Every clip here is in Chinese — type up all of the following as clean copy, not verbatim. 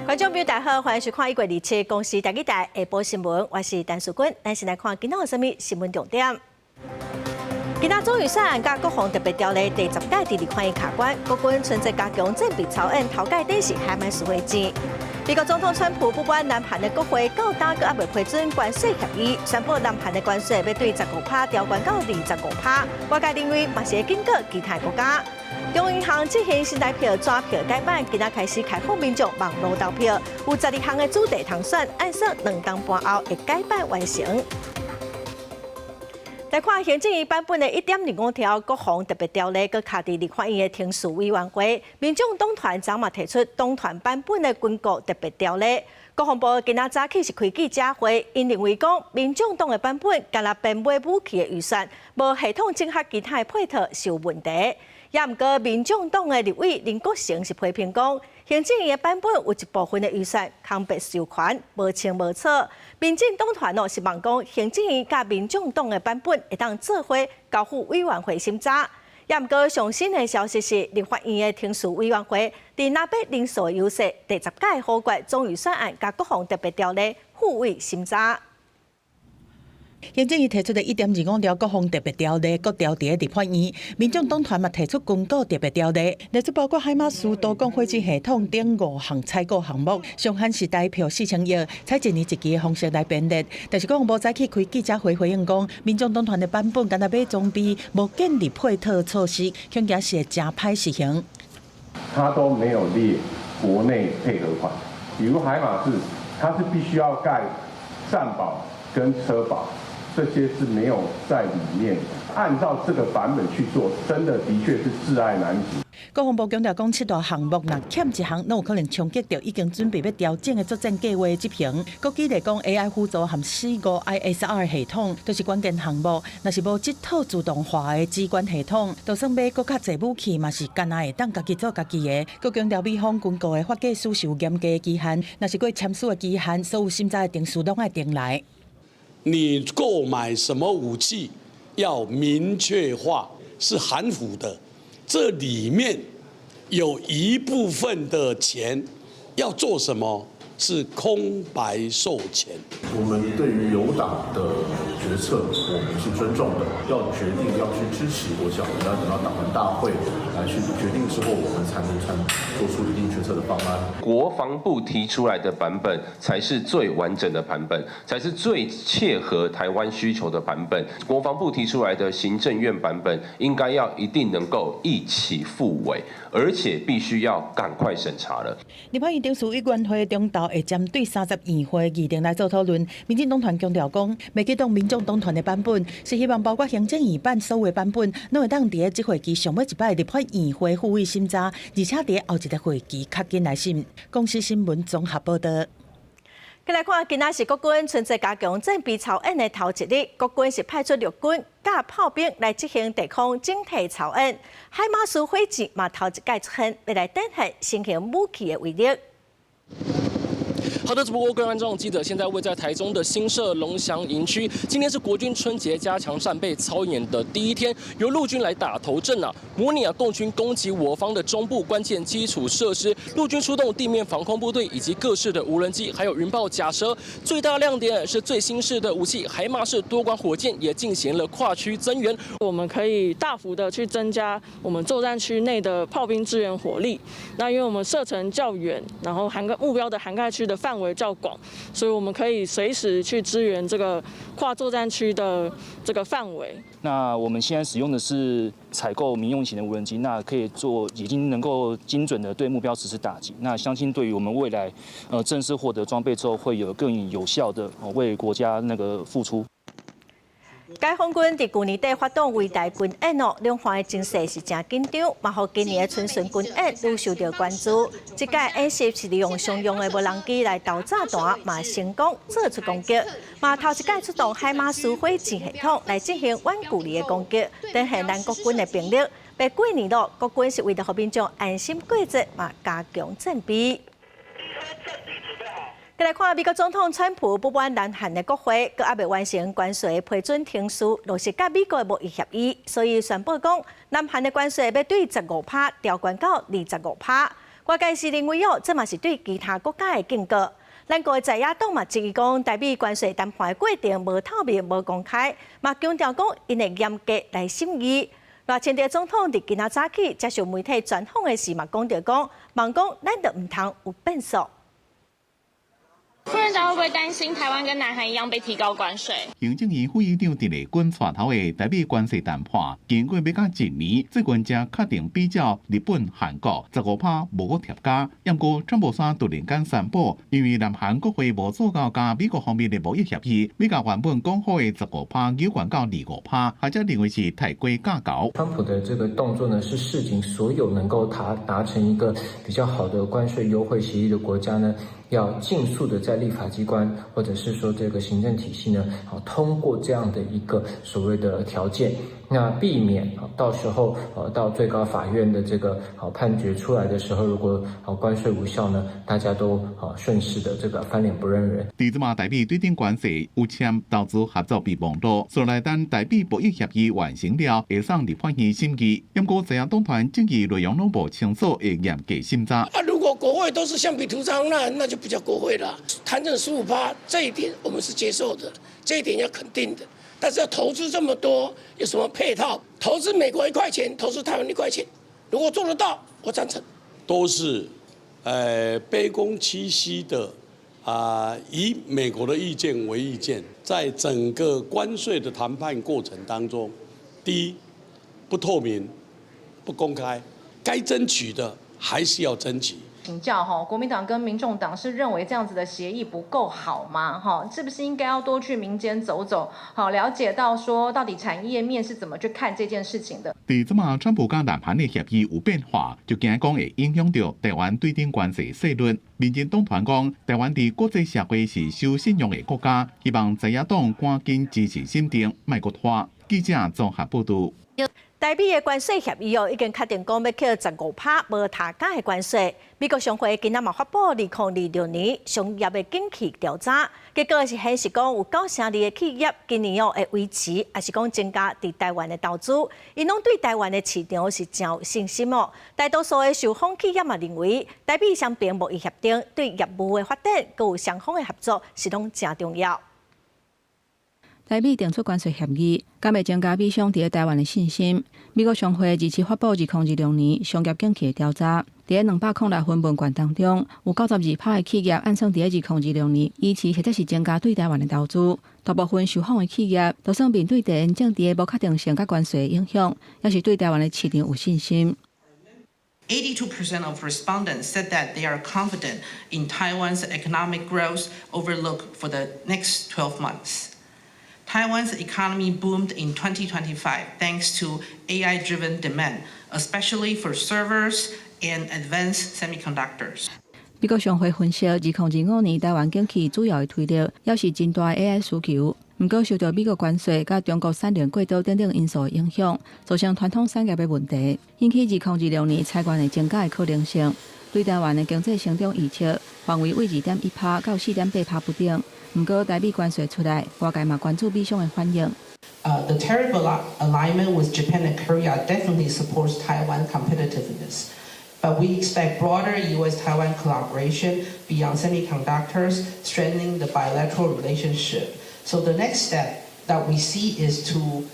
观众朋友大家好，欢迎收看1月27公司台语台下晡新闻，我是陈淑君，咱先来看今仔有啥物新闻重点。今仔总预算案甲国防特别条例第10届第2款已卡关，国军存在加强政备草案，头届底是海曼斯会战。美国总统川普不管南韩的国会到今阁还未批准关税协议，宣布南韩的关税要对15%调悬到25%，外界认为嘛是会警告其他国家。中央银行执行新台票抓票改版，今仔开始开放民众网络投票，有12项的主题通选，按说2天半后会改版完成。来看行政院版本的1.25条国防特别条例，佮卡伫立法院的听诉委员会，民众党团昨嘛提出党团版本的军国特别条例。国防部今仔早起是开记者会，因认为讲民众党的版本干那编买武器的预算无系统整合其他的配套是有问题。也毋过，民众党的立委林国成是批评讲，行政院的版本有一部分的预算空白收款，无清无楚。民进党团是望讲，行政院甲民众党的版本会当做伙交付委员会审查。也毋过，上新的消息是，立法院的听诉委员会伫拿北人数优势第10届好决总预算案甲国防特别条例互为审查。行政院提出的1.25条国防特别条例，各条伫立法院，民众党团嘛提出军购特别条例，内出包括海马斯多管火箭系统等5项采购项目，上限是台票4000亿，采一年一期的方式来编列。但是国防部早起开记者会回应讲，民众党团的版本敢若买装备，无建立配套措施，恐惊是会真歹实行。它都没有列国内配合款，比如海马斯，它是必须要盖战保跟车保。这些是没有在里面的，按照这个版本去做，真的确是窒碍难题。国防部强调讲，7大项目若欠一项，那有可能冲击到已经准备要调整的作战计划的执行。国举例讲 ，AI 辅助和45 ISR 系统都是关键项目。若是无这套自动化的机关系统，就算买搁较济武器，嘛是干那会当家己做家己的。国强调美方军购的法计书是有严格的期限，若是过签署的期限，所有审查的定数拢爱定来。你购买什么武器要明确化，是含糊的。这里面有一部分的钱要做什么，是空白授权。我们对于有党的决策，我们是尊重的。要决定要去支持，我想我们要等到党团大会来去决定之后，我们才能做出一定决策的方案。国防部提出来的版本才是最完整的版本，才是最切合台湾需求的版本。国防部提出来的行政院版本，应该要一定能够一起复委，而且必须要赶快审查了。立法院定数委员会中昼会针对30议会议程来做讨论。民进党团强调讲，未启动民众党团的版本，是希望包括行政院版所有的版本，拢会当伫个这会期上尾一摆立法院会复委审查，而且伫后一个会期较紧来审。公司新闻综合报道。再来看，今仔是国军存在加强政备草案的头一日，国军是派出陆军甲炮兵来执行抵抗整体草案。海马斯火箭嘛头一届出现，要来展现新型武器的威力。好的，主播各位观众，记者现在位在台中的新社龙翔营区。今天是国军春节加强战备操演的第一天，由陆军来打头阵模拟共军攻击我方的中部关键基础设施。陆军出动地面防空部队以及各式的无人机，还有云豹假蛇。最大亮点是最新式的武器海马式多管火箭也进行了跨区增援。我们可以大幅的去增加我们作战区内的炮兵支援火力。那因为我们射程较远，然后目标的涵盖区的范围较广，所以我们可以随时去支援这个跨作战区的这个范围。那我们现在使用的是采购民用型的无人机，那可以已经能够精准的对目标实施打击。那相信对于我们未来正式获得装备之后，会有更有效的为国家付出。解放军伫去年底发动围台军演两方的情势是真紧张，嘛，互今年的春巡军演愈受到关注。这届演习是利用商用的无人机来投炸弹，嘛成功做出攻击。嘛头一届出动海马斯火箭系统来进行远距离的攻击，展现咱国军的兵力。被过年了，国军是为了让民众安心过节，嘛加强战备。再来看美国总统川普不满南韩的国会，佮还未完成关税批准听书，落实甲美国的贸易协议，所以宣布讲，南韩的关税要对15%调悬到25%。外界是认为这嘛是对其他国家的警告。咱国在野党嘛质疑讲，台美关税谈判的过程无透明、无公开，嘛强调讲因会严格来审议。赖清德总统伫今仔早起接受媒体专访的时嘛讲到讲，望讲咱就唔通有变数。副院长会不会担心台湾跟南韩一样被提高关税？行政院副院长陈立军带头的台美关税谈判，经过要到1年，最近才确定比较日本、韩国15%无个贴加。不过，川普山突然间宣布，因为南韩国会无做到加美国方面的贸易协议，要甲原本讲好的15%扭转到25%，或者认为是太过价高。川普的这个动作呢，是示警所有能够达成一个比较好的关税优惠协议的国家呢，要尽速的在立法机关或者是说这个行政体系呢，通过这样的一个所谓的条件，那避免到时候到最高法院的这个判决出来的时候，如果关税无效呢，大家都顺势的这个翻脸不认人。第嘛台美对顶关税有签投资合作备忘录，所来等台美贸易协议完成了，会送立法院审议。不过在野党团建议内容拢无清楚，会严格审查。如果国会都是橡皮图章，那就不叫国会了。谈成15%，这一点我们是接受的，这一点要肯定的。但是要投资这么多，有什么配套？投资美国1块钱，投资台湾1块钱，如果做得到，我赞成。都是，卑躬屈膝的，以美国的意见为意见，在整个关税的谈判过程当中，第一，不透明、不公开，该争取的还是要争取。请教国民党跟民众党是认为这样子的协议不够好吗？是不是应该要多去民间走走，了解到说到底产业面是怎么去看这件事情的？第这嘛，川普甲南韩的协议有变化，就惊讲会影响到台湾对顶关税税率。民进党团讲，台湾伫国际社会是受信用的国家，希望在野党赶紧支持审定，卖国拖。记者综合报道。台美的关税协议已经确定讲要扣15%无差价的关税。美国商会今仔嘛发布2026年商业的景气调查，结果是显示讲有9成2的企业今年会维持，也是讲增加伫台湾的投资，因拢对台湾的市场是真有信心哦。大多数的受访企业嘛认为，台美双边贸易协定对业务的发展，佮有双方的合作是拢真重要。台美订出关税协议，敢会增加美商伫台湾的信心。美国商会日前发布2026年商业景气的调查，伫206份问卷当中，有92%的企业按算伫2026年依持或者是增加对台湾的投资。大部分受访的企业都算面对地缘政治的无确定性甲关税影响，也是对台湾的市场有信心。82% of respondents said that they are confident in Taiwan's economic growth outlook for the next 12 months. Taiwan's economy boomed in 2025 thanks to AI-driven demand, especially for servers and advanced semiconductors. 美国商会分析，2025年台湾景气主要的推力也是真大的 AI 需求。不过，受到美国关税甲中国产能过多等等因素的影响，造成传统产业的问题，引起2026年裁员的增加的可能性。对台湾的经济成长预测范围为2.1%到4.8%不等。不过，台美关税出来，外界嘛关注美商的反应。The tariff alignment with Japan and Korea definitely supports Taiwan competitiveness, but we expect broader U.S.-Taiwan collaboration beyond semiconductors, strengthening the bilateral relationship. So the next step that we see is to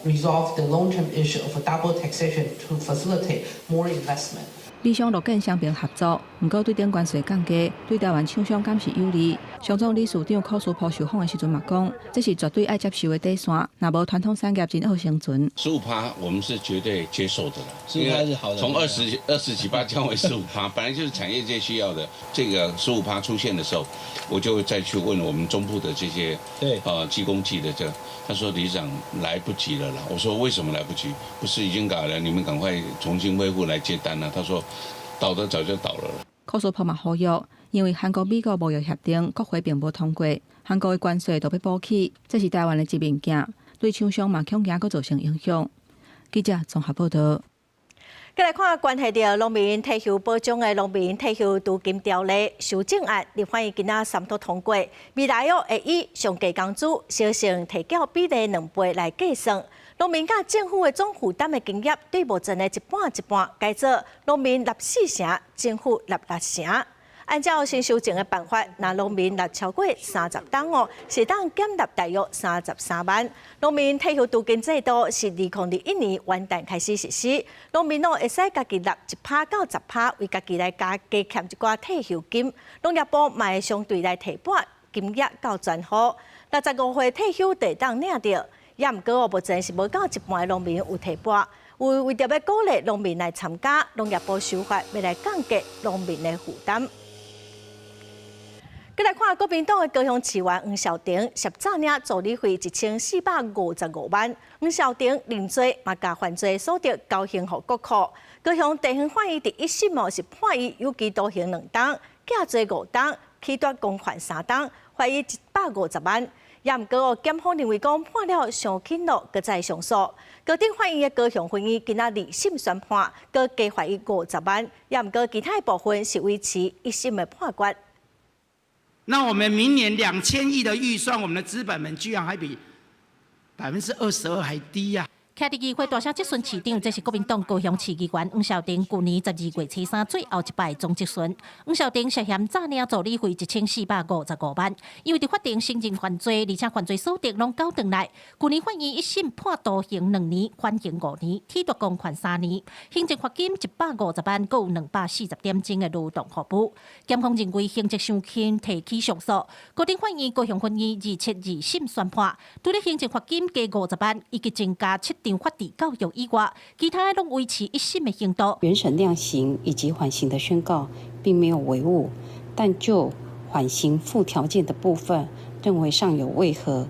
resolve the long-term issue of a double taxation to facilitate more investment. 美商陆建双边合作，不过对顶关税降低，对台湾厂商敢是有利。商总理事长柯书波受访的时阵嘛讲，这是绝对爱接受的底线，若无传统产业真好生存。15%我们是绝对接受的了，15%是好的。从20几%降为15%，本来就是产业界需要的。这个15%出现的时候，我就会再去问我们中部的这些技工系的这。他说：“理事长来不及了啦。”我说：“为什么来不及？不是已经改了？你们赶快重新恢复来接单了。”他说：“倒的早就倒了。”柯书波嘛呼吁，因为韩国美国贸易协定国会并无通过，韩国的关税都要补起，这是台湾的一面镜，对厂商嘛恐惊佫造成影响。记者综合报道。再来看关系到农民退休保障的农民退休资金条例修正案，立法院今仔三读通过，未来会以上计工资小成提缴比例2倍来计算。农民甲政府的总负担的经验对目前的一半一半，改做农民纳4成，政府纳6成。按照新修正的办法，若农民纳超过30档哦，是当减纳大约33万。农民退休拄金制度是2021年元旦开始实施，农民会使家己纳1%到10%，为家己来加欠一寡退休金。农业部嘛会相对来提拨金额到全户。65岁退休就当领到，也毋过目前是无到一半的农民有提拨。为着要鼓励农民来参加，农业部修法要来降低农民的负担。再来看国民党的高雄市员黄孝庭，涉诈领助理费1455万。黄孝庭认罪，嘛甲犯罪所得交刑予国库。高雄地方法院第一审是判伊有期徒刑2档，假罪5档，起夺公款3档，罚伊150万。也毋过，检方认为讲判了上轻咯，搁再上诉。高等法院的高雄分院今仔2审宣判，搁加罚伊50万。也毋过，其他部分是维持1审的判决。那我们明年2000亿的预算，我们的资本们居然还比22%还低呀！徛伫议会大声质询市长，这是国民党高雄市议员黄孝庭去年12月初3最后一摆总质询。黄孝庭涉嫌诈领助理费1455万，因为伫法庭承认犯罪，而且犯罪所得拢交回来。去年法院一审判徒刑2年，缓刑5年，起夺公款3年，行政罚金150万，共有240点钟的劳动互补。检方认为刑责伤轻，提起上诉。高等法院高雄分院272审宣判，除了行政罚金加50万，以及增加7法治教育以外，其他拢维持1审的刑度。原审量刑以及缓刑的宣告并没有违误，但就缓刑附条件的部分认为尚有违和，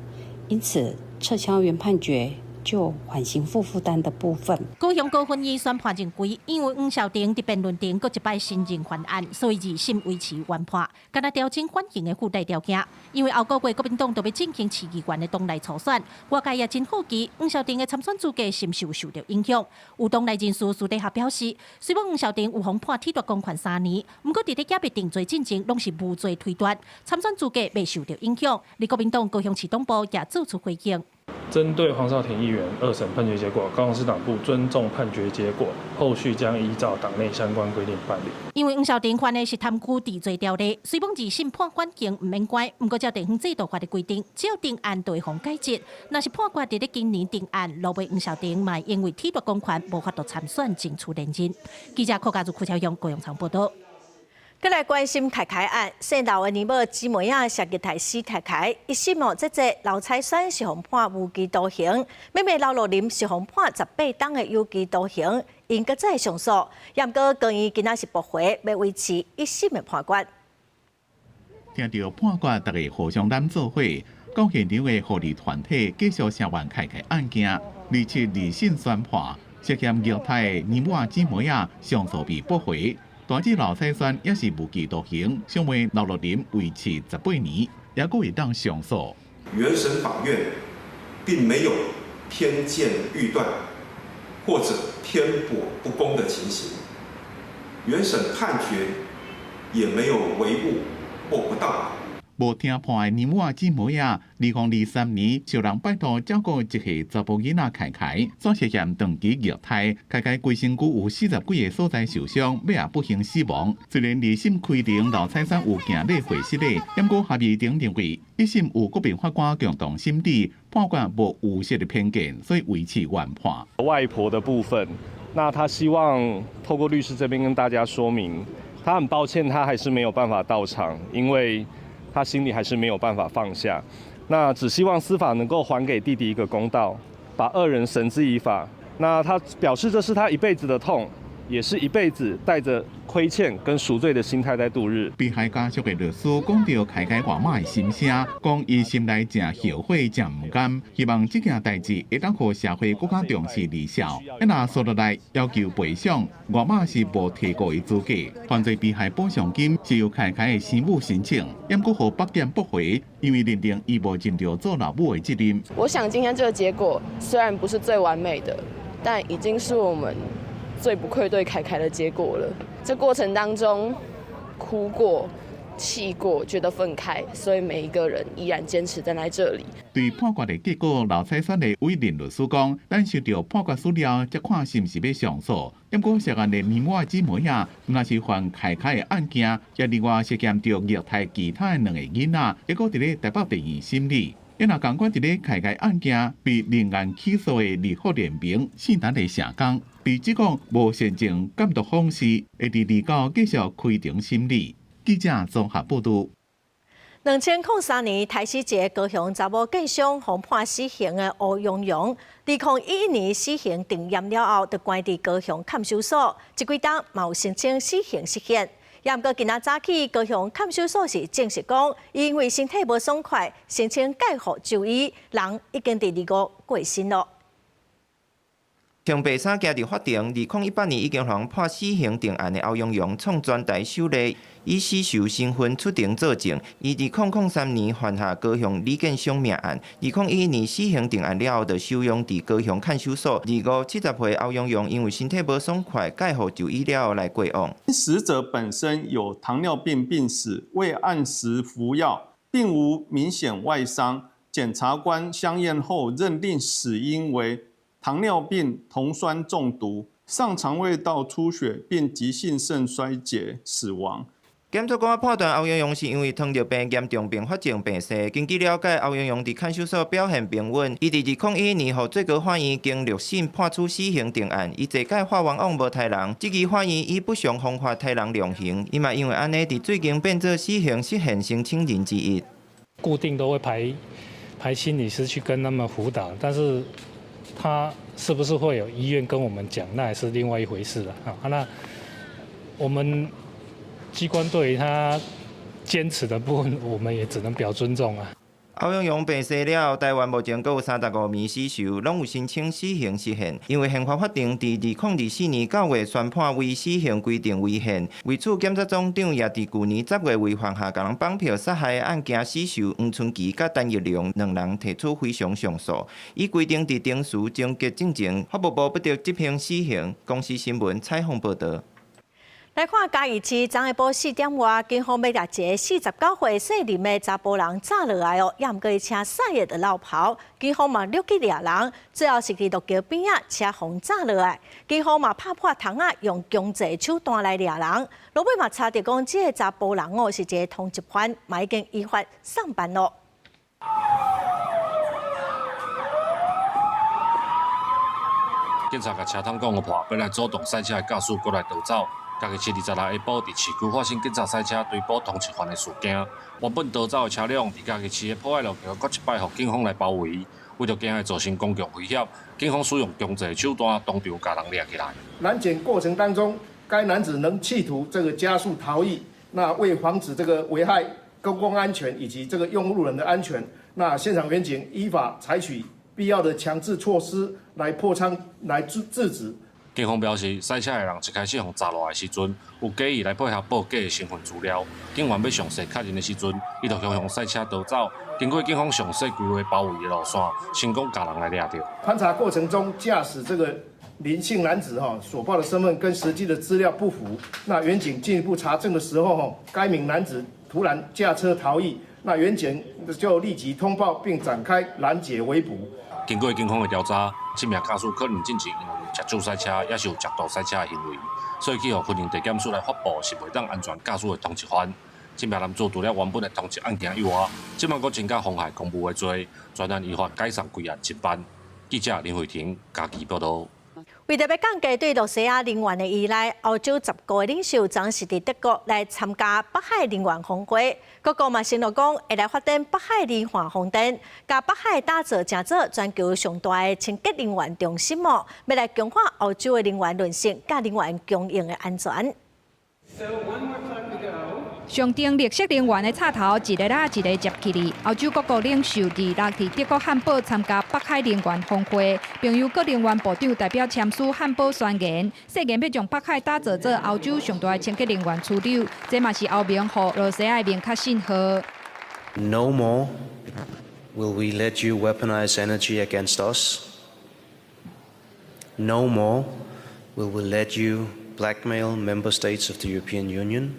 因此撤销原判决。就缓刑负负担的部分，高雄高分院宣判认为，因为黄孝庭伫辩论中搁一摆承认犯案，所以2审维持原判，敢若调整缓刑的附带条件。因为后个月国民党就要进行市议员的党内初选，外界也真好奇黄孝庭的参选资格是毋是有受到影响。有党内人士私底下表示，虽然黄孝庭有方判褫夺公款3年，不过伫咧也别定罪进程拢是无罪推断，参选资格未受到影响。而国民党高雄市党部也做出回应。针对黄少廷议员2审判决结果，高雄市党部尊重判决结果，后续将依照党内相关规定办理。因为黄孝庭犯的是贪污治罪条例，虽然2审判缓刑唔免关，不过照地方制度法的规定，只要定案就会予改质。若是判决伫咧今年定案，落尾黄孝庭嘛因为褫夺公款，无法度参选争取连任。记者柯家祖、柯超勇高雄场报道。再来关心凯凯案，姓刘的年某姊妹啊，涉入台死凯凯，一审这刘彩珊是被判无期徒刑，妹妹刘若琳是被判18档的有期徒刑，因搁再上诉，也毋过高院今仔是驳回，要维持1审的判决。听到判决，大家互相揽做伙，到现场的护理团体继续声援凯凯案件，2审宣判，涉嫌虐待的年某姊妹啊，上诉被驳回。大姐刘彩珊也是无期徒刑，小妹刘若琳维持18年，也可以当上诉。原审法院并没有偏见预断或者偏颇不公的情形，原审判决也没有违误或不当。无听判的年某姊妹啊，2023年受人拜托照顾一个查甫囡仔凯凯，所涉嫌长期虐待，凯凯规身躯有40几个所在受伤，尾也不幸死亡。虽然2审规定刘彩珊有行入会室内，不过合议庭认为1审有国民法官共同审理，判决无有色的偏见，所以维持原判。外婆的部分，那他希望透过律师这边跟大家说明，他很抱歉，他还是没有办法到场，因为他心里还是没有办法放下，那只希望司法能够还给弟弟一个公道，把2人绳之以法。那他表示这是他一辈子的痛，也是一辈子带着亏欠跟赎罪的心态在度日。被害家属的律师讲到凯凯外妈的心声，讲伊心内真后悔，真唔甘，希望这件代志会当互社会更加重视离效。若说落来要求赔偿，外妈是无提过伊资格。犯罪被害补偿金是由凯凯的生母申请，也过互北检驳回，因为认定伊无尽到做老母的责任。我想今天这个结果虽然不是最完美的，但已经是我们最不愧对凯凯的结果了。这过程当中哭过、气过，觉得愤慨，所以每一个人依然坚持站在这里。对判决的结果，刘彩珊的委任律师讲，等收到判决资料，再看是毋是要上诉。不过涉案的名外姊妹啊，若是犯开的案件，也另外涉嫌着虐待其他的2个囡仔，结果伫咧台北第2审理。因若共款伫咧开案件被另案起诉的立法联名姓陈的社工，被指讲无现情监督方式，会伫2九继续开庭审理。记者综合报道。2003年台西一个高雄查某建商被判死刑的欧阳勇，2011年死刑定验了后，就关伫高雄看守所，这几天嘛有申请死刑释宪。也毋过今仔早起，高雄看守所是证实讲，因为身体无爽快，申请戒护就医，人已经伫25过身了。从白衫行入法庭，2018年已经向判死刑定案的欧阳勇创全台首例以死囚身份出庭作证。伊2003年犯下高雄李建商命案，2011年死刑定案了后，就收容伫高雄看守所。25、70岁欧阳勇因为身体无爽快，戒护就医了后来过往。死者本身有糖尿病病史，未按时服药，并无明显外伤。检察官相验后认定死因为糖尿病酮酸中毒，上肠胃道出血，并急性肾衰竭死亡。检察官判断欧阳勇是因为糖尿病严重并发症病逝。根据了解，欧阳勇伫看守所表现平稳。伊伫2011年获最高法院经6审判处死刑定案。伊坐解法冤枉无杀人，这支法院以不详方法杀人量刑。伊嘛因为安尼，伫最近变做死刑释宪申请人之一。固定都会排心理师去跟他们辅导，但是他是不是会有医院跟我们讲，那也是另外一回事了啊。那我们机关对于他坚持的部分，我们也只能表尊重啊。欧阳勇病逝了后，台湾目前有35名死囚，拢有申请死刑释宪。因为宪法法庭伫2024年9月宣判为死刑规定违宪，为此检察总长也伫去年10月为犯下共人绑票杀害的案件死囚黄春琪甲陈玉龙2人提出非常上诉，以规定伫定时终结进程，法务部不得执行死刑。公司新闻采访报道。来看嘉义市昨下晡4点外，警方要抓一个49岁姓林的查甫人抓落来哦，也毋过伊车晒热的落跑，警方嘛录去抓人，最后是伫路桥边仔车互抓落来，警方嘛拍破窗仔，用强制手段来抓人。落尾嘛查到讲，这个查甫人哦是一个通缉犯，嘛已经依法上班咯。警察甲车窗讲破，本来主动赛车的驾驶过来逃走。嘉义市27日下晡伫市区发生警察赛车追捕通缉犯的事件。原本逃走的车辆伫嘉义市的破坏路桥搁一摆，互警方来包围。为着惊会造成公共威胁，警方使用强制手段，当场将人抓起来。拦检过程当中，该男子能企图加速逃逸，那为防止危害公共安全以及用路人的安全，那现场员警依法采取必要的强制措施来破窗来制止。警方表示，赛车的人一开始互抓落来的时阵，有假意来配合报假的身份资料。警员要详细确认的时阵，伊就向赛车逃走。经过警方详细规划包围的路线，成功将人来抓到。勘查过程中，驾驶林姓男子所报的身份跟实际的资料不符。那员警进一步查证的时候，该名男子突然驾车逃逸，那员警就立即通报并展开拦截围捕。经过警方的调查，这名驾驶可能进前因为接触赛车，也是有极度赛车的行为，所以去互分营地检署来发布是袂当安全驾驶的通缉犯。这名男子除了原本的通缉案件以外，即卖阁增加妨害公务的罪，专案依法改善归案侦办。记者林慧婷嘉义报道。为着要降低对洛西亚能源的依赖，欧洲10个领袖将是伫德国来参加北海能源峰会。各国嘛承诺讲会来发展北海能源风电，甲北海打造成做全球上大的清洁能源中心哦，要来强化欧洲的能源论述，甲能源供应的安全。上订绿色能源的插头一个接起哩。欧洲各国领袖伫德国汉堡参加北海能源峰会，并由各能源部长代表签署汉堡宣言，誓言要将北海打造做欧洲上大的清洁能源枢纽。这嘛是欧盟和罗西亚的明确信号。No more will we let you weaponize energy against us. No more will we let you blackmail member states of the European Union.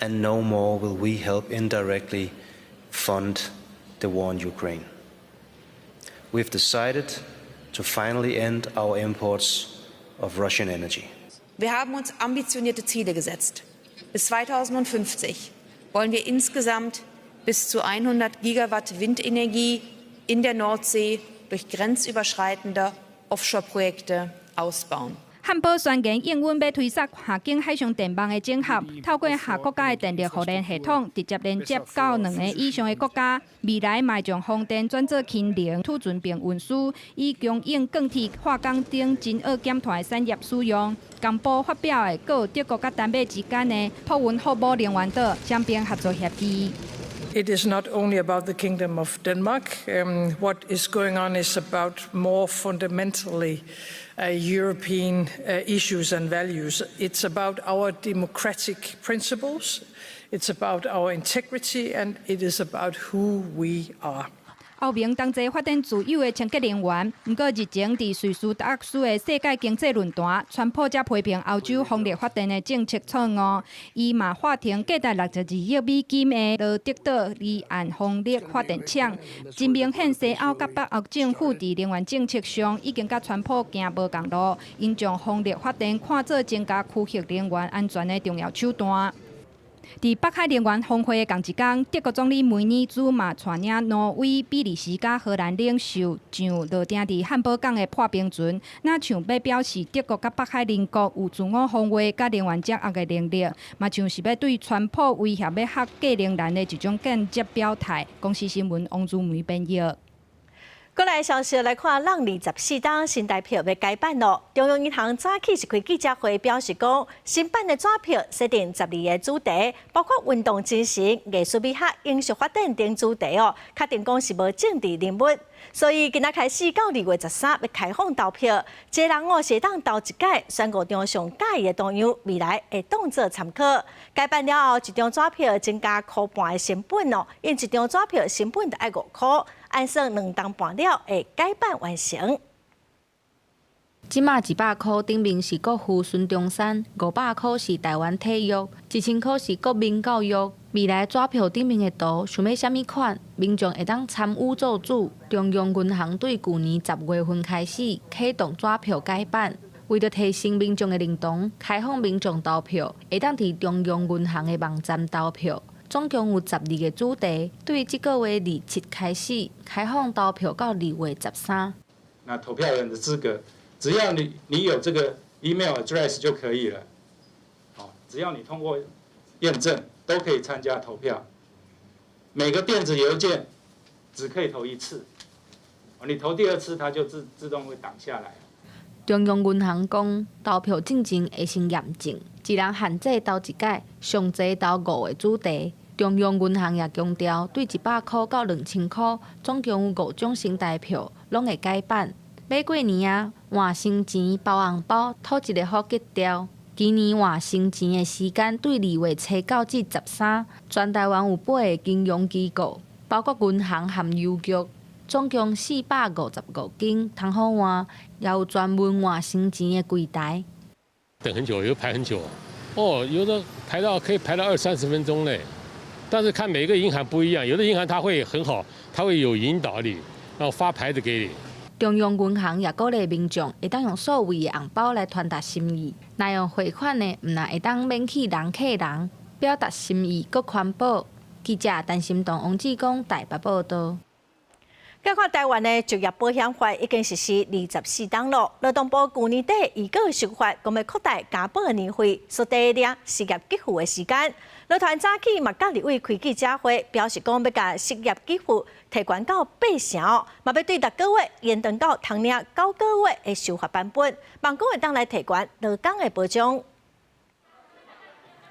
and no more will we help indirectly fund the war in Ukraine. We've decided to finally end our imports of Russian energy. Wir haben uns ambitionierte Ziele gesetzt. Bis 2050 wollen wir insgesamt bis zu 100 Gigawatt Windenergie in der Nordsee durch grenzüberschreitende Offshore-Projekte ausbauen. 汉堡宣言应允要推设下境海上电网的整合，透过下国家的电力互联系统，直接连接到2个以上的国家。未来迈将风电转做氢能、储存并运输，以供应钢铁、化工等真二减碳的产业使用。公布发表的，还有德国甲丹麦之间的普温霍姆能源岛双边合作协议。It is not only about the Kingdom of Denmark. What is going on is about more fundamentally European issues and values. It's about our democratic principles, it's about our integrity, and it is about who we are. 欧盟同齐发展自有的清洁能源，不过日前伫瑞士达沃斯的世界经济论坛，川普才批评欧洲风力发电的政策错误。伊嘛划停价值62亿美金的罗德岛离岸风力发电厂，真明显西欧甲北欧政府伫能源政策上已经甲川普行无共路，因将风力发电看作增加区域能源安全的重要手段。伫北海能源峰会的同一天，德国总理梅尼兹嘛带领挪威、比利时甲荷兰领袖上落定伫汉堡港的破冰船，那像要表示德国甲北海邻国有自我防卫甲能源掌握的能力，嘛像是要对川普威胁要核核能源的一种间接表态。公司新闻王祖梅编译。过来消息来看，让24档新台票要改版咯。中央银行早起是开记者会表示讲，新版的纸票设定12个主题，包括运动精神、艺术美学、影视发展等主题哦。确定讲是无政治人物，所以今仔开始到2月13要开放投票，一个人是当投一届，选5张上介意的党样，未来会当作参考。改版了后，一张纸票增加1.5块的成本哦，因一张纸票成本就要5块。按算2档半了，会改版完成。即马100块顶面是国父孙中山，500块是台湾体育，1000块是国民教育。未来纸票顶面的图想要啥物款，民众会当参与做主。中央银行对去年10月份开始启动纸票改版，为着提升民众的认同，开放民众投票，会当伫中央银行的网站投票。总共有12个主题，对这个月27开始开放投票到2月13。那投票人的资格，只要你有这个 email address 就可以了。好，只要你通过验证，都可以参加投票。每个电子邮件只可以投1次，你投第2次，它就自动会挡下来。中央银行讲，投票进程会先验证，一人限制投一届，上侪投5个主题。中央银行也强调，对100块到2000块，总共有5种新台票，拢会改版。买过年啊，换新钱包红包，讨一个好吉兆。今年换新钱的时间对2月初9至13，全台湾有8个金融机构，包括银行和邮局，总共455间通好换，也有专门换新钱的柜台。等很久，有排很久哦，有的可以排到20-30分钟嘞。但是看每个银行不一样，有的银行它会很好，它会有引导你，然后发牌子给你。中央银行也鼓励民众会当用数位的红包来传达心意，那用汇款的唔但会当免去人客人，表达心意搁环保。记者陈心栋、王志光台北报道。看看台湾的就业保险法已经实施24档了。劳动部去年底已个修法，讲要扩大加保年费所得领失业给付的时间。劳团早起嘛，甲立委开记者会，表示讲要甲失业给付提悬到8成，嘛要对6个月延长到通领9个月的修法版本，望讲会当来提悬劳工的保障。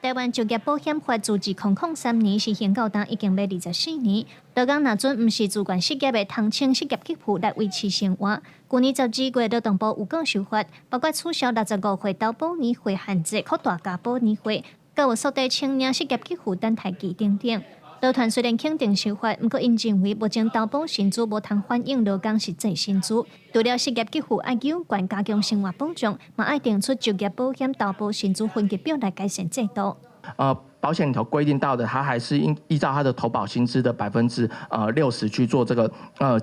台湾就业保险法自2003年实行到当已经要24年，劳工若准毋是主管失业的，通请失业给付来维持生活。去年12月，劳动部有讲修法，包括取消65岁投保年费限制、扩大加保年费，佮有缩短青年失业给付等待期等等。劳团虽然肯定修法，不过因认为目前投保薪资无通反映劳工实际薪资。除了失业给付爱有关加强生活保障，嘛爱定出就业保险投保薪资分级表来改善制度。保险里头规定到的，它还是依照它的投保薪资的60%去做这个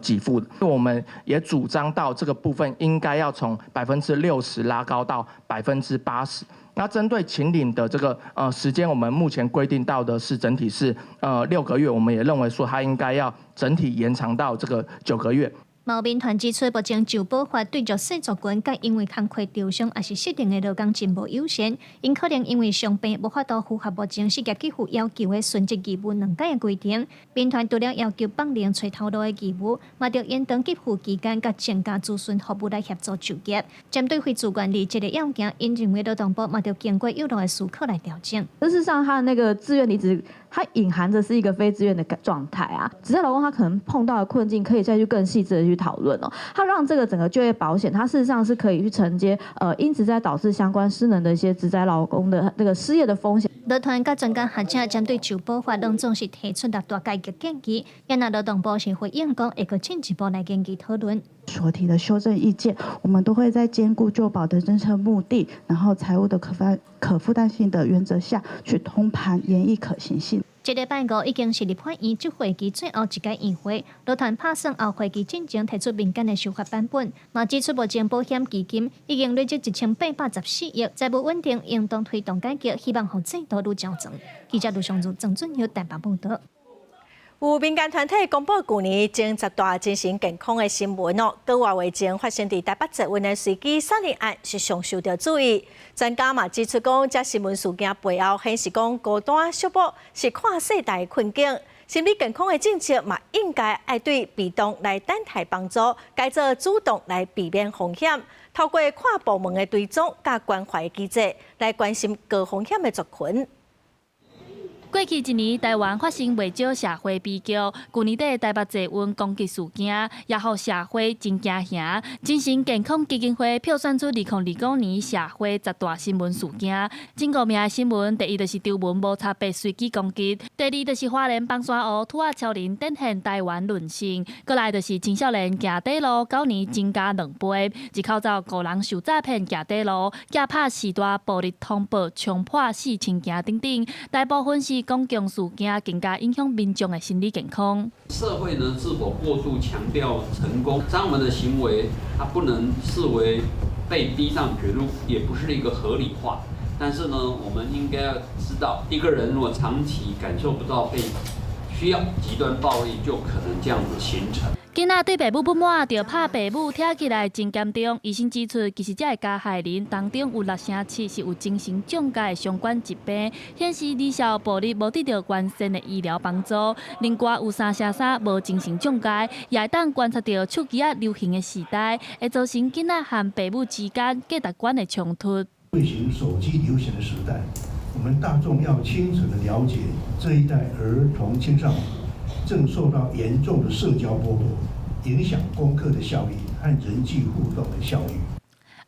给付的。我们也主张到这个部分应该要从60%拉高到80%。那针对秦领的这个时间，我们目前规定到的是整体是6个月，我们也认为说它应该要整体延长到这个9个月。毛民团指出，目前就保法对着细族群，甲因为工课受伤，也是设定的劳工真无优先，因可能因为伤病无法度符合目前失业给付要求的顺职义务2届的规定。民团除了要求放零找头路的义务，嘛着延长给付期间，甲增加咨询服务来协助就业。针对非自愿离职的要件，因认为劳动部嘛着经过有路的思考来调整。事实上，他的那个自愿离职，它隐含着是一个非自愿的状态啊。职业劳工他可能碰到的困境，可以再去更细致的去讨论哦。它让这个整个就业保险，它事实上是可以去承接因此在导致相关失能的一些职灾劳工的这个失业的风险。劳团甲专家学者针对就保法拢总是提出大改革建议，也那劳动部是回应讲会个进一步来研究讨论。所提的修正意见，我们都会在兼顾就保的政策目的，然后财务的可负担性的原则下去通盘研议可行性。这礼拜5已经是立法院这会期最后一届议会，劳团拍算后会期进前提出民间的修法版本，嘛指出目前保险基金已经累积1814亿，财务稳定，应当推动改革，希望让制度愈较正。记者卢尚如、郑准佑台北报道。有民间团体公布去年前10大精神健康的新闻哦，搁外围前发生伫台北捷运的随机杀人案是上受到注意。专家嘛指出讲，这新闻事件背后显示讲高端小保是看世代的困境，心理健康的政策嘛应该爱对被动来等待帮助，改做主动来避免风险。透过跨部门的追踪甲关怀机制来关心高风险的族群。过去一年，台湾发生袂少社会悲剧。去年底台北捷运攻击事件，也互社会真惊吓。精神健康基金会票选出2025年社会10大新闻事件。前5名的新闻，第一就是张文无差别随机攻击，第二就是花莲邦山湖土瓦超人展现台湾沦陷，过来就是青少年行底路9年增加2倍，一口罩5人受诈骗行底路，假拍4大暴力通报冲破4000件等等，大部分是公共事件更加影响民众的心理健康。社会呢是否过度强调成功，让我们的行为它不能视为被逼上绝路，也不是一个合理化。但是呢，我们应该要知道，一个人如果长期感受不到被需要，极端暴力就可能这样子形成。囡仔对爸母不满，就拍爸母，听起来真严重。医生指出，其实这个加害人当中有6%是有精神障碍的相关疾病，显示离校暴力无得到完善的医疗帮助。另外有3%无精神障碍，也会当观察到手机流行的时代，会造成囡仔和爸母之间价值观的冲突。汇行手机流行的时代，我们大众要清楚的了解，这一代儿童青少年正受到严重的社交剥夺，影响功课的效率和人际互动的效率。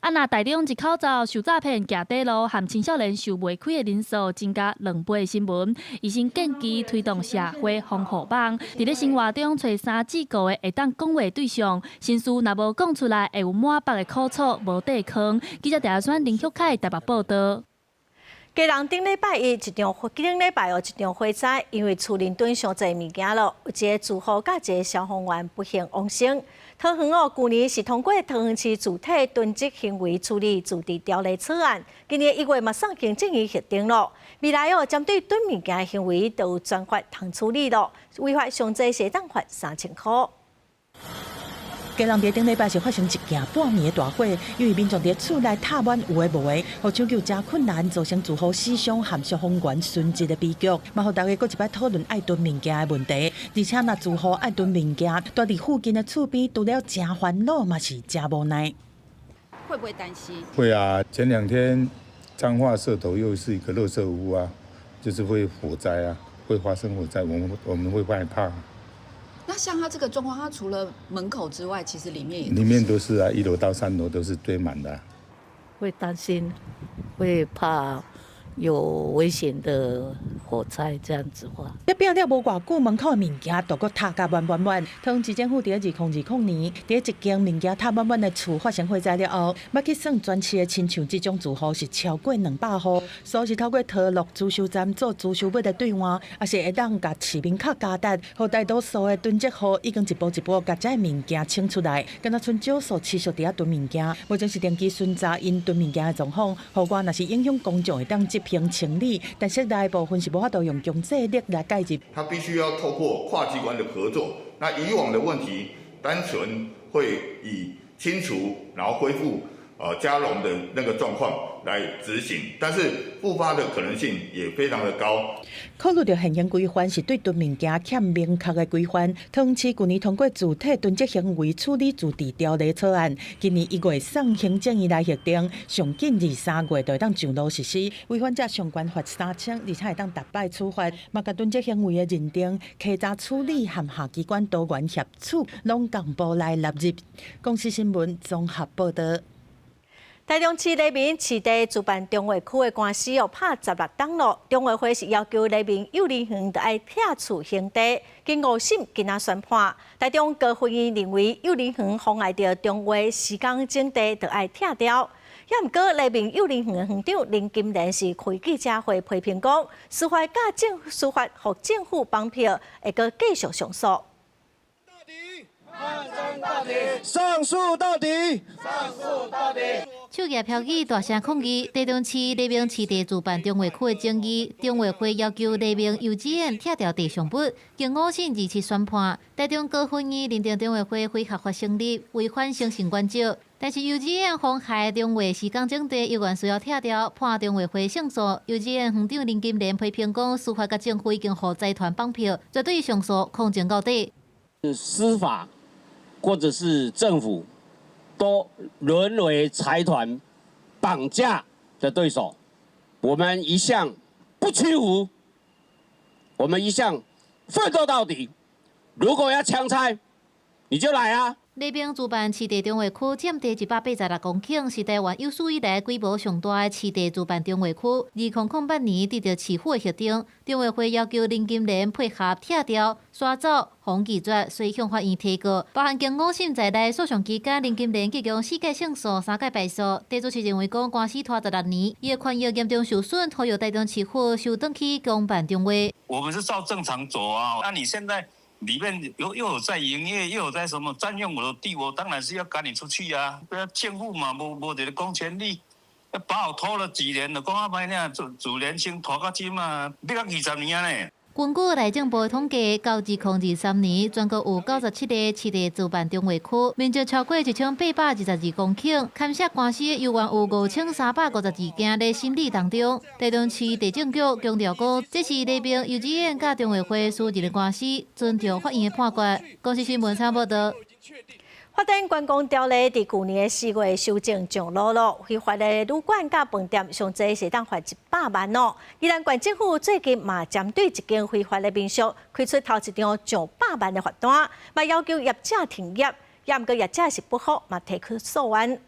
那台中一口罩受诈骗行底路，和青少年受违规的人数增加2倍的新闻，医生建议推动社会防护网，伫咧生活中找3至5个会当讲话对象，心事若无讲出来，会有满腹的苦楚无地扛。记者台选林旭凯台北报道。家人顶礼拜一场火灾，因为厝林囤上侪物件了，有一个住户甲一个消防员不幸往生。桃园去年是通过桃园市主体囤积行为处理自治条例草案，今年1月马上行政院核定了。未来针对囤物件的行为，都有专法通处理了，违法上最是当罚3000块。家人伫顶礼拜是发生一件半暝的大火，由于民众伫厝内踏满有诶无诶，互抢救真困难，造成住户死伤和消防员殉职的悲剧。嘛，互大家搁一摆讨论爱囤物件的问题，而且若住户爱囤物件，住伫附近的厝边，除了真烦恼，嘛是真无奈。会不会担心？会啊，前2天彰化社头又是一个垃圾屋啊，就是会火灾啊，会发生火灾，我们会害怕。那像他这个状况，他除了门口之外，其实里面都是啊，1楼到3楼都是堆满的啊。会担心，会怕有危险的火灾这样子话。要变了无偌久，门口的物件都搁塌甲满满满。通知政府伫2020年，伫一间物件塌满满的厝发生火灾了后，要去算全市的亲像这种住户是超过200户，所以是透过桃乐资收站做资收尾的兑换，也是会当甲市民较加达，互大多数的囤积户已经一步一步甲这物件清出来，敢若剩少数持续伫遐囤物件，目前是定期巡查因囤物件的状况，互我若是影响公众会当执行清理，但是大部分是无法度用强制力来介入。他必须要透过跨机关的合作，那以往的问题单纯会以清除然后恢复加容的那个状况来执行，但是复发的可能性也非常的高。考虑到现行规范是对囤物件欠明确的规范，通知去年通过主体囤积行为处理自治条例草案，今年1月送行政院来核定，上紧2、3月就会当上路实施。违反者上悬罚3000，而且会当达摆处罚。嘛，甲囤积行为的认定、稽查处理和下机关多元协处，拢共步来纳入。公司新闻综合报道。台中市里面市地主办中华区的官司拍16档咯，中华会是要求里面幼儿园要拆除乡地，经5审今仔宣判，台中高分院认为幼儿园妨碍到中华时间整地，就要拆掉。也毋过，里面幼儿园园长林金莲是开记者会批评讲，司法互政府绑票，会阁继续上诉。上诉到底！上诉到底！手举标语大声抗议，台中市黎明市地主办中华区的争议，中华会要求黎明幼稚园拆掉地上物，经5审2次宣判，台中高分院认定中华会非合法成立，违反诚信原则。但是幼稚园妨害中华时间整地，依然需要拆掉，判中华会胜诉。幼稚园园长林金莲批评讲，司法甲政府已经互财团绑票，绝对上诉抗争到底。司法或者是政府都沦为财团绑架的对手，我们一向不屈服，我们一向奋斗到底。如果要强拆，你就来啊！黎明主办市地中华区占地186公顷，是台湾有史以来规模上大的市地主办中华区。2008年得到市府的核定，中华会要求林金莲配合拆掉、刷走、封拒绝，遂向法院提告。包含经5审在内，诉讼期间林金莲结共4届胜诉，3届败诉。地主市认为讲官司拖16年，伊的权益严重受损，呼吁台中市府收回去公办中华。我们是照正常走啊，那你现在？里面又有在营业，又有在什么占用我的地，我当然是要赶你出去啊！不要政府嘛，无这个公权力，把我拖了几年了，讲啊歹呢，自年轻拖到今嘛，要到20年呢。根据内政部的统计，到2023年，全国有97个市地主办中华区，面积超过1822公顷，牵涉官司的犹原有5352件在审理当中。台中市地政局强调讲，这是黎明幼稚园甲中华会私人的官司，尊重法院的判决。公司新闻参报道。法定观光条例伫去年4月修正上路咯，非法的旅馆甲饭店上济是当罚100万咯。宜兰县政府最近嘛针对一间非法的民宿开出头一张上100万的罚单，嘛要求业者停业，也毋过业者是不服，嘛提起诉愿。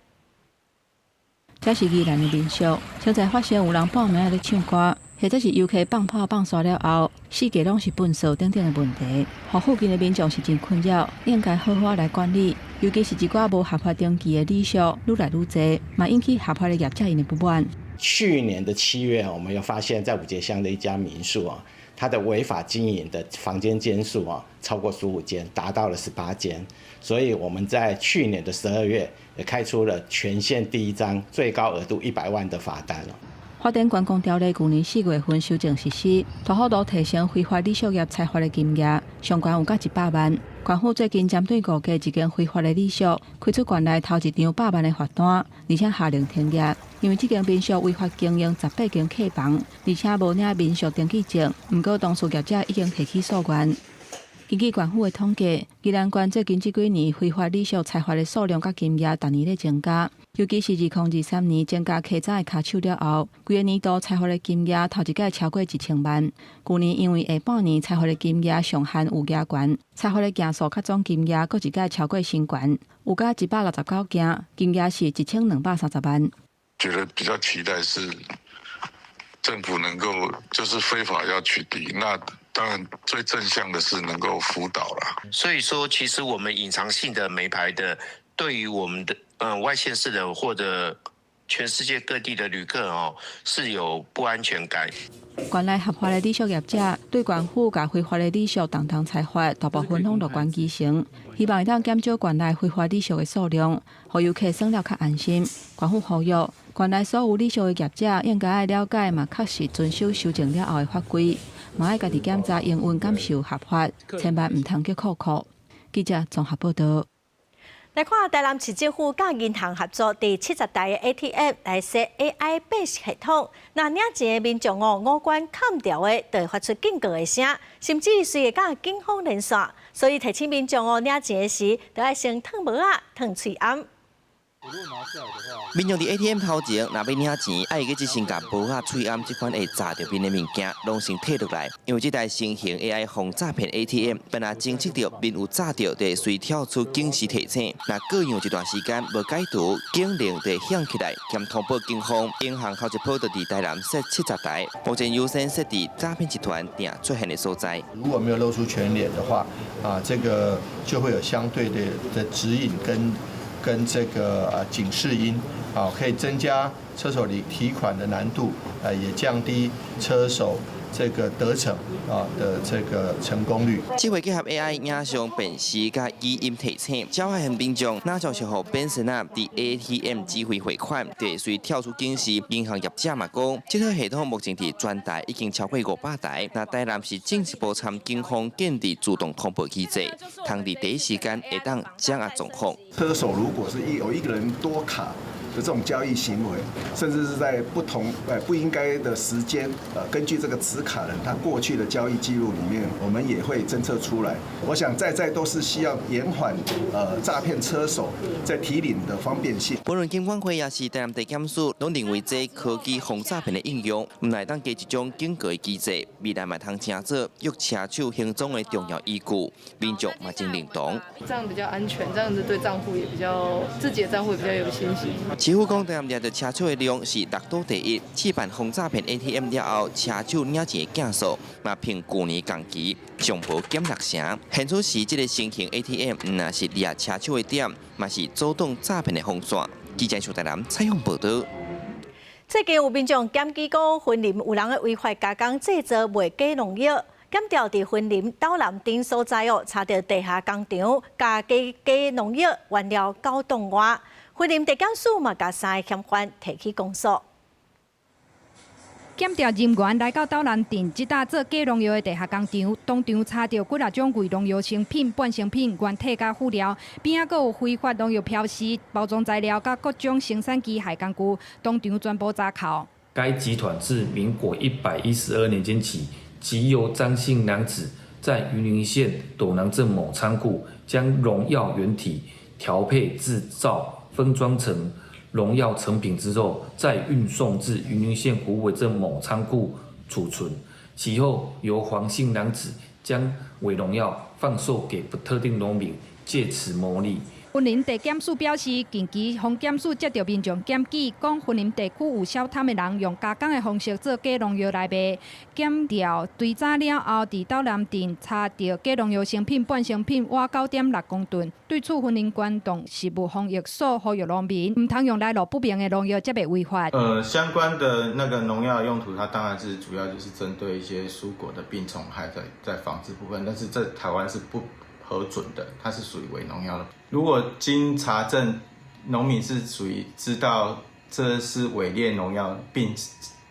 这是宜兰的民宿，现在发现有人报名咧唱歌，或者是游客放炮放煞了后，四界拢是粪扫等等的问题，互附近的民众是真困扰，应该好好来管理。尤其是一寡无合法登记的旅宿，愈来愈多，嘛引起合法的业者因的不满。去年的7月，我们又发现，在五节乡的一家民宿啊，它的违法经营的房间间数啊，超过15间，达到了18间。所以我们在去年的12月也开出了全县第1张最高额度100万的罚单了。法定观光条例去年4月份修正实施，大幅度提升非法旅宿业采罚的金额，上限有到100万。官府最近针对5家一间非法的旅宿，开出县内头一张100万的罚单，而且下令停业，因为这间民宿违法经营18间客房，而且无领民宿登记证。不过，当事业者已经提起诉愿。根据官府的统计，宜兰县最近这几年非法旅宿采罚的数量甲金额逐年咧增加，尤其是2023年增加客栈的卡手了后，规个年度采罚的金额头一届超过1000万。去年因为下半年采罚的金额上限有加悬，采罚的件数甲总金额各一届超过新悬，有甲169件，金额是1230万。觉得比较期待是政府能够就是非法要取缔，那当然最正向的是能够辅导啦。所以说，其实我们隐藏性的美牌的，对于我们的外县市的或者全世界各地的旅客哦，是有不安全感。原来合法的旅宿业者对县府甲非法的旅宿动动采罚，大部分拢乐观其成，希望会当减少县内非法旅宿的数量，互游客耍了较安心。县府呼吁县内所有旅宿的业者应该了解嘛，确实遵守修正了后的法规，嘛爱家己检查营运敢是有合法，千万唔通去扣扣。记者综合报道。来看台南市政府甲银行合作第70台的 ATM 来设 AI 辨识系统，那领钱的民众哦，五官看唔掉的，就会发出警告的声，甚至是会甲警方连线，所以提醒民众哦，领钱的时，就要先烫帽啊，烫喙暗。民众伫 ATM 头前，若要领钱，爱去即先甲帽啊、喙暗即款会炸着面的物件，拢先摕落来。因为这台新型 AI 防诈骗 ATM， 本来侦测到面有炸着，就会随跳出警示提醒。若过用一段时间无解除，警铃就会响起来，兼通报警方。银行头一波就伫台南设70台，目前优先设伫诈骗集团定出现的所在。如果没有露出全脸的话，这个就会有相对的指引跟这个警示音，可以增加车手提款的难度，也降低车手这个得逞的这个成功率。这回结合 AI 影像辨识加语音提醒，小海很民众哪就是互本身伫 ATM 机会汇款，就会随跳出警示。银行业者嘛讲，这套系统目前伫全台已经超过500台，那台南市正式步参警方建立自动通报机制，通伫第一时间会当掌握状况。车手如果是有一个人多卡的这种交易行为，甚至是在不应该的时间，根据这个持卡人他过去的交易记录里面，我们也会侦测出来。我想在都是需要延缓诈骗车手在提领的方便性。不论警管会也是台南地检署，拢认为这科技防诈骗的应用，唔来当加一种警告的机制，未来嘛通成做约车手行踪的重要依据。民众嘛真认同，这样比较安全，这样子对账户也比较自己的账户也比较有信心。市府讲，台南掠着车手的量是6都第一，试办防诈骗 ATM 了后，车手领钱的件数嘛，凭去年同期上无减6成。现出时，这个新型 ATM 若是掠车手的点，嘛是阻挡诈骗的风险。记者从台南采访报道。最近有民众检举讲，婚林有人违法加工制造卖假农药。检调伫婚林岛南顶所在哦，查到地下工厂加假农药原料9吨外。婚林地检署嘛，甲3个嫌犯提起公诉。检调人员来到岛南镇即搭做假农药的地下工厂，当场查到几啊种伪农药成品、半成品、原体甲辅料，边仔阁有非法农药标示、包装材料甲各种生产机械工具，当场全部查扣。该集团自民国112年间起，即由张姓男子在云林县斗南镇某仓库将农药原体调配、制造、分装成农药成品之后，再运送至云林县虎尾镇某仓库储存。其后由黄姓男子将伪农药贩售给不特定农民，借此牟利。云林地检署表示，近期防检署接到民众检举，讲云林地区有小摊的人用加工的方式做假农药来卖。检调追查了后，伫岛南镇查到假农药成品、半成品约9.6公吨。对此，云林县动食物防疫所呼吁农民，唔通用来路不明的农药，才袂违法。相关的那个农药用途，它当然是主要就是针对一些蔬果的病虫害在防治部分，但是在台湾是不核准的，它是属于伪农药的。如果经查证，农民是属于知道这是伪劣农药并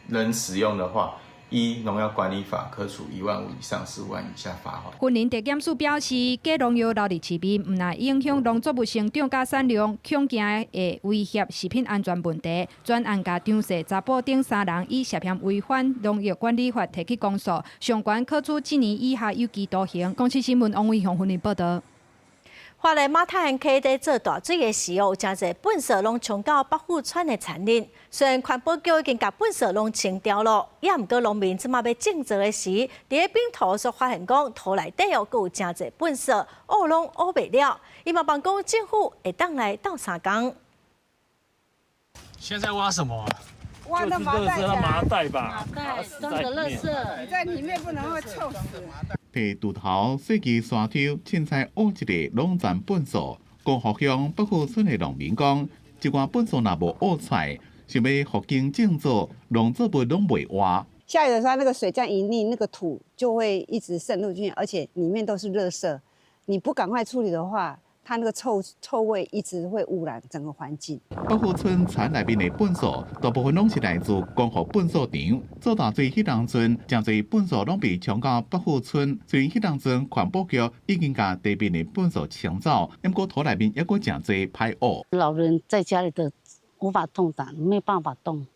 仍使用的话，依农药管理法可处1万5以上15万以下罚款。云林地检署表示，假农药流入市面，唔但影响农作物生长加产量，恐惊会威胁食品安全问题。专案甲张氏、查甫等3人以涉嫌违反农药管理法提起公诉，上悬可处7年以下有期徒刑。公视新闻王伟雄云林报道。花莲马太安溪在做大水的时候，真侪粪扫拢冲到北富川的田林。虽然环保局已经把粪扫拢清掉了，也毋过农民即马要种植的时，伫咧冰土所发现讲土内底哦，阁有真侪粪扫，乌拢乌袂了。伊嘛帮讲政府会当来斗3工。现在挖什么啊？挖的麻袋麻袋吧，装的垃圾，你在里面不能会臭死。地渡头细枝山丘凊彩挖一个农田粪扫，高福乡北富村的农民讲，一罐粪扫若无挖出来，想要复耕种作，农作物拢袂活。下雨的时候，那个水这样一逆，那个土就会一直渗入进去，而且里面都是垃圾。你不赶快处理的话，它那个臭味一直会污染整个环境。北富村田内面的粪扫，大部分拢是来自光复粪扫场。做大水迄当阵，真侪粪扫拢被冲到北富村。虽然迄当阵环保局已经把地面的粪扫清走，不过土内面还阁真侪歹污。老人在家里的无法动弹，没有办法动。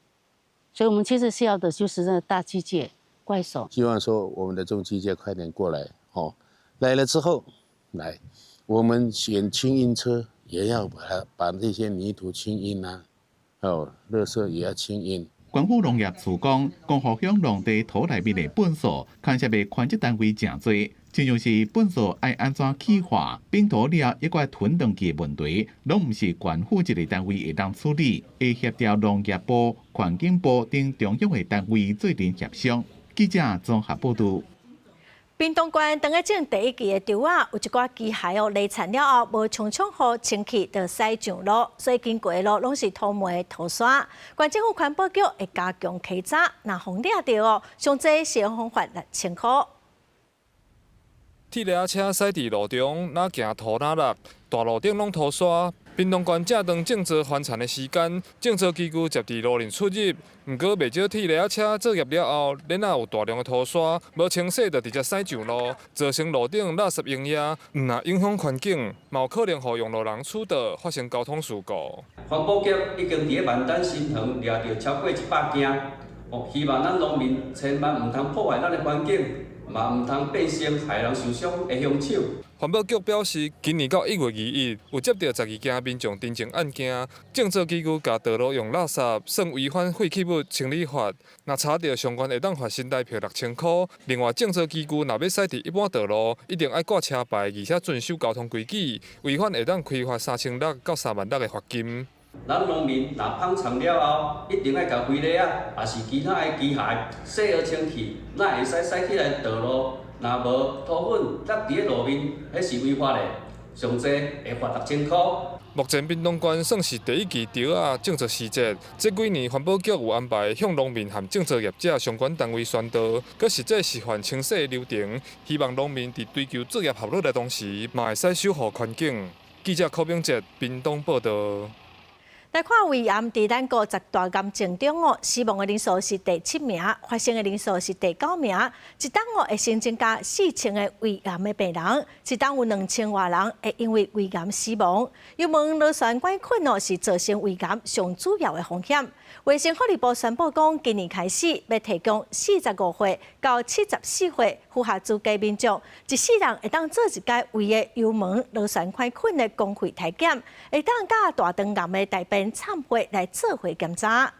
所以我们其实需要的就是那大机械怪手。希望说我们的重机械快点过来，来了之后，我们选清运车也要把那些泥土清运啊，垃圾也要清运。关府农业处讲，光复乡农地土内面的粪扫，牵涉的环节单位真多，亲像是粪扫爱安怎气化、冰土了一块囤长期的问题，拢唔是关府一个单位会当处理，会协调农业部、环境部等中央的单位做阵协商。记者综合报道。屏东县当个种第一期的稻啊，有一寡机械犁产了后，无冲好清气，就驶上路，所以经过的路拢是土霉土沙。县政府环保局会加强稽查，若碰抓到上济是用方法6,000块。铁犁车驶伫路中，哪行土哪落，大路顶拢土沙。屏东县正当种植翻田的时间，种植机具接伫路林出入。毋过，袂少铁犁车作业了后，连若有大量的土沙，无清洗就直接驶上路，造成路顶垃圾拥压，若影响环境，嘛有可能互用路人触倒，发生交通事故。环保局已经伫万丹新塘掠到超过100件，希望咱农民千万毋通破坏咱的环境。嘛唔通变成害人受伤的凶手。环保局表示，今年到1月2日，有接到12件民众陈情案件，种植机具甲道路用垃圾，算违反废弃物清理法。若查到相关，会当罚新台币6,000块。另外，种植机具若要驶伫一般道路，一定爱挂车牌，而且遵守交通规矩，违反会当开罚3,600到3万6的罚金。咱农民若放长了后，一定要甲肥犁啊，也是其他的机械洗好清气，哪会使驶起来道路？若无土粉搭伫路面，迄是违法的，上济会罚6,000块。目前屏东县算是第一期稻啊种植时节，这几年环保局有安排向农民和种植业者相关单位宣导，佮实际示范清洗的流程，希望农民伫追求作业效率的同时，嘛会使守护环境。记者柯炳哲，屏东报道。来看胃癌伫咱国10大癌症中死亡的人数是第7名，发生的人数是第9名。一档会新增加4000个胃癌的病人，一档有2000多人会因为胃癌死亡。幽门螺旋杆菌是造成胃癌上主要的风险。卫生福利部宣布讲，今年开始要提供45岁到74岁符合资格民众，一世人会当做一届胃的幽门螺旋杆菌的公费体检，会当甲大肠癌的大便忏悔来做回检查。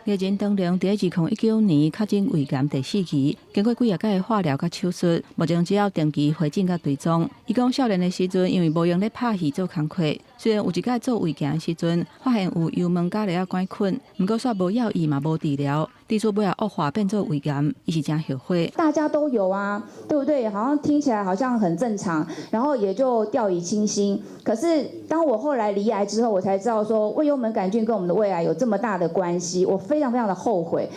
叶仁当良伫2019年确诊胃癌第4期，经过几啊届化疗甲手术，目前只要定期回诊甲追踪。伊讲少年的时阵，因为无用咧拍戏做工课，虽然有一届做胃镜的时阵发现有幽门伽利杆菌，不过煞无药医嘛无治疗，滴出尾啊恶化变做胃癌，伊是真后悔。大家都有啊，对不对？好像听起来好像很正常，然后也就掉以轻心。可是当我后来罹癌之后，我才知道说胃幽门杆菌跟我们的胃癌有这么大的关系，我非常非常的后悔。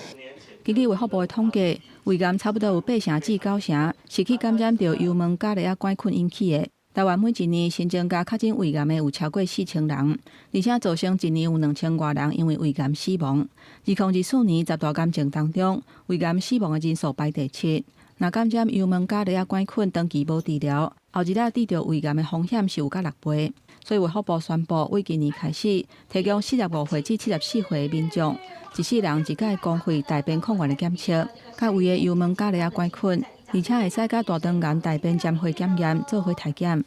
根据卫福部的统计，胃癌差不多有8成至9成是去感染到幽门伽利杆菌引起的。台湾每一年新增加确诊胃癌的有超过4000人，而且造成一年有2000多人因为胃癌死亡。2024年10大癌症当中，胃癌死亡的人数排第7。若感染幽门伽利杆菌长期无治疗，后一日得到胃癌的风险是有到6倍。所以卫福部宣布，为今年开始提供45岁至74岁的民众，一世人一届公费大便抗原的检测，甲胃的幽门伽利杆菌，而且会使甲大肠癌大便沾血检验做回体检。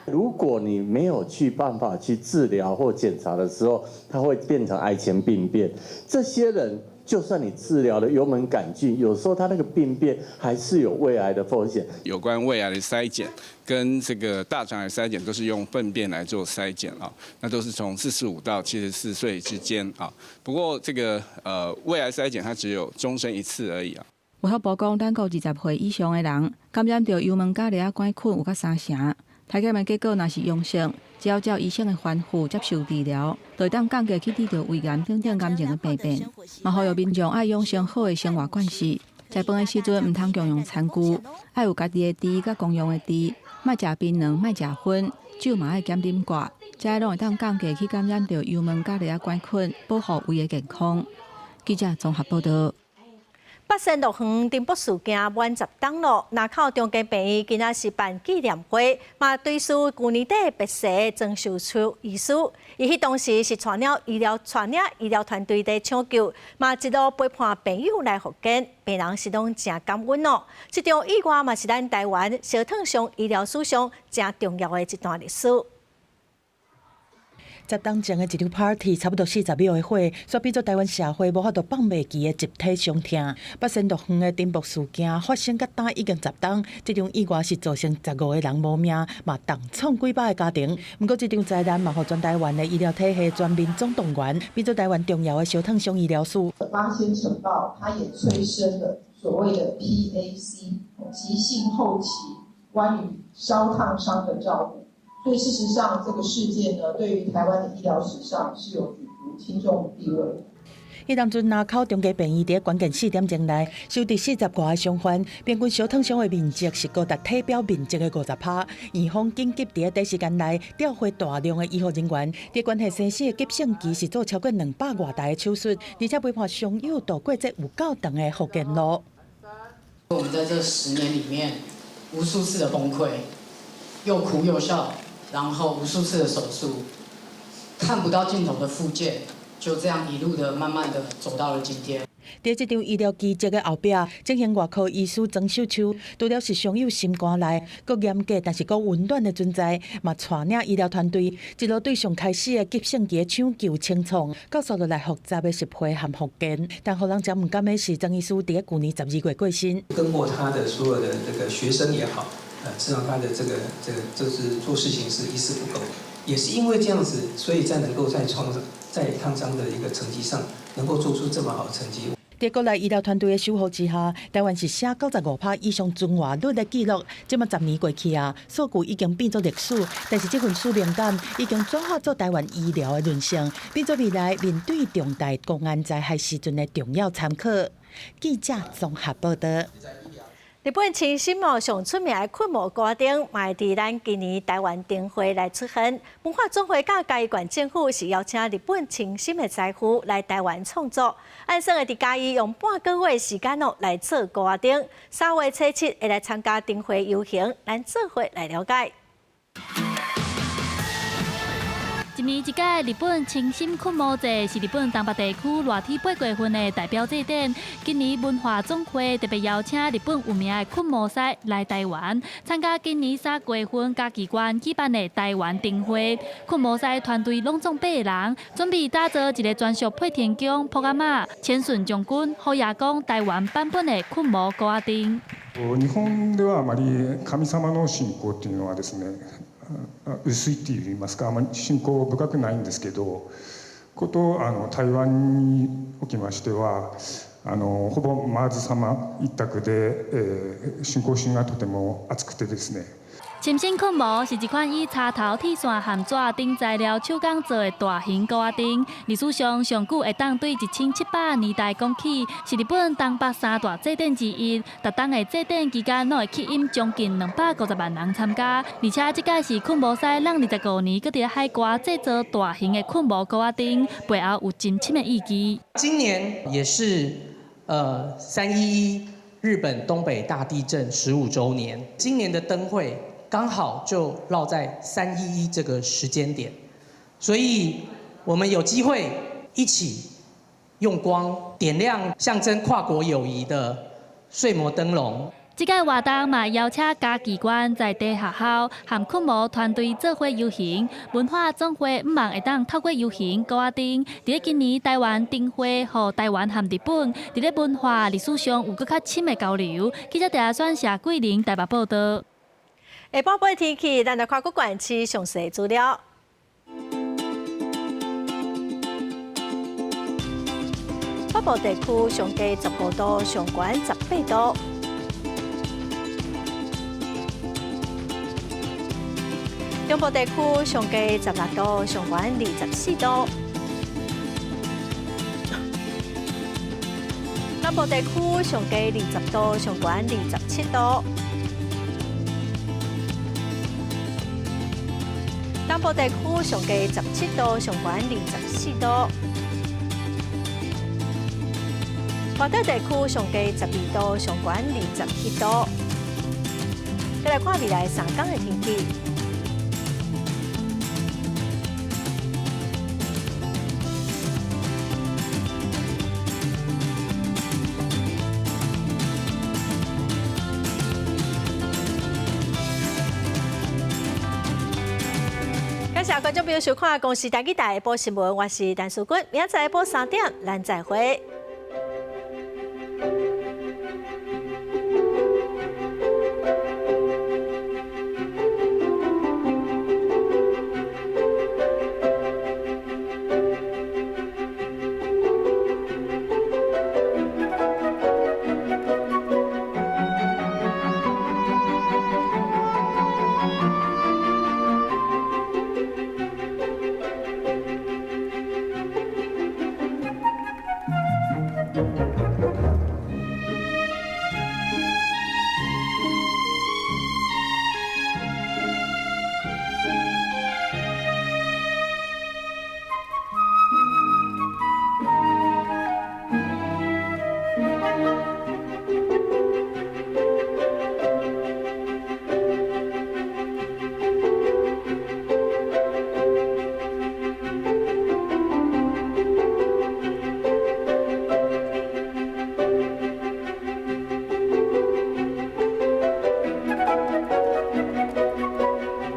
如果你没有去办法去治疗或检查的时候，它会变成癌前病变。这些人就算你治疗了幽门杆菌，有时候它那个病变还是有胃癌的风险。有关胃癌的筛检跟这个大肠癌筛检都是用粪便来做筛检啊，那都是从45到74岁之间啊。不过这个胃癌筛检它只有终身一次而已啊。卫福部讲，咱国20岁以上的人感染到幽门角裂杆菌有到3成，体检的结果若是阳性，只要照医生的吩咐接受治疗，就会当降低去治疗胃癌等等癌症的病变。嘛，呼吁民众爱养成好的生活惯习，食饭的时阵唔通共用餐具，爱有家己的箸甲公用的箸，莫食槟榔，莫食薰，酒嘛爱减啉寡，这些拢会当降低去感染到幽门角裂杆菌，保护胃的健康。记者综合报道。北新乐园丁博事件满10档咯，南口中间病院今仔是办纪念会，嘛追思去年底白蛇曾秀出遗书。伊迄当时是带领医疗团队在抢救，嘛一路陪伴朋友来复健，病人是拢真感恩哦。这场意外嘛是咱台湾烧烫伤医疗史上真重要的一段历史。10档前的一场 party， 差不多40秒的火，煞变做台湾社会无法度放袂记的集体伤痛。北新乐园的颠簸事件发生到打已经10档，这场意外是造成15个人无命，嘛重创几百个家庭。不过这场灾难嘛，互全台湾的医疗体系全民总动员，变做台湾重要的烧烫伤医疗史。八仙城爆，它也催生了所谓的 PAC 急性后期关于烧烫伤的照顾。所以事实上，这个事件呢，对于台湾的医疗史上是有举足轻重地位的。迄当阵南口中家病院伫关键4点钟内收治40外个伤患，平均烧烫伤的面积是高达体表面积的50%。院方紧急伫第一时间内调回大量的医护人员，伫关系生死的急性期是做超过200外台的手术，而且陪伴伤友度过这有够长的复健路。我们在这10年里面，无数次的崩溃，又哭又笑。然后无数次的手术，看不到尽头的复健，就这样一路的慢慢的走到了今天。在这场医疗奇迹的后壁，进行外科医师曾秀秋，除了是伤友心肝内，搁严格但是搁温暖的存在，嘛带领医疗团队一路对上开始的急性期的抢救清创，到续落来复杂的拾回和复健。但互人真唔甘的是，曾医师伫去年12月过身。跟过他的所有的这个学生也好。知道他的这是做事情是一丝不苟，也是因为这样子，所以才能够在烫伤的一个成绩上，能够做出这么好的成绩。在国内医疗团队的守护之下，台湾是写95%以上存活率的记录。这么10年过去啊，数据已经变作历史，但是这份使命感已经转化做台湾医疗的韧性，变作未来面对重大公安灾害时阵的重要参考。记者综合报道。日本青森上出名的昆模歌丁，嘛伫咱今年台湾灯会来出现。文化总会甲嘉义县政府是邀请日本青森的师傅来台湾创作，按算的伫嘉义用半个月时间来做歌丁。3月初7会来参加灯会游行，咱做伙来了解。一年一届日本青森昆模节是日本东北地区热天8月份的代表祭典。今年文化总会特别邀请日本有名的昆模师来台湾参加今年3月份嘉义县举办的台湾灯会。昆模师团队拢总8个人，准备打造一个专属配田宫、普阿玛、千顺将軍、虎爺公台湾版本的昆模歌丁。日本ではあまり神様の信仰っていうのはですね。薄いって言いますか、あまり信仰深くないんですけど、こと台湾におきましてはほぼマーズ様一択で、信仰心がとても厚くてですね。青森昆模是一款以插头、铁线和纸等材料手工做的大型高压钉，历史上上久会当对1700年代讲起，是日本东北3大祭典之一。逐档的祭典期间，拢会吸引将近250万人参加，而且这届是昆模师让25年，搁伫海外制作大型的昆模高压钉，背后有真深的意义。今年也是311日本东北大地震15周年，今年的灯会。刚好就落在311这个时间点，所以我们有机会一起用光点亮象征跨国友谊的睡魔灯笼。这届活动嘛邀请嘉义县在地学校和酷模团队做伙游行，文化总会毋望会当透过游行决定，伫咧今年台湾灯会，和台湾和日本伫咧文化历史上有更较深的交流。记者台选谢桂玲台北报道。下晡8天气，咱来看各县市详细资料。北部地区上低15度，上悬18度。中部地区上低16度，上悬24度。南部地区上低20度，上悬27度。东部地区上低17度，上悬24度。华东地区上低12度，上悬21度。再来看未来3天的天气。感谢观众朋友收看《公视台记台》播新闻，我是陈淑君，明仔载下晡3点，咱再会。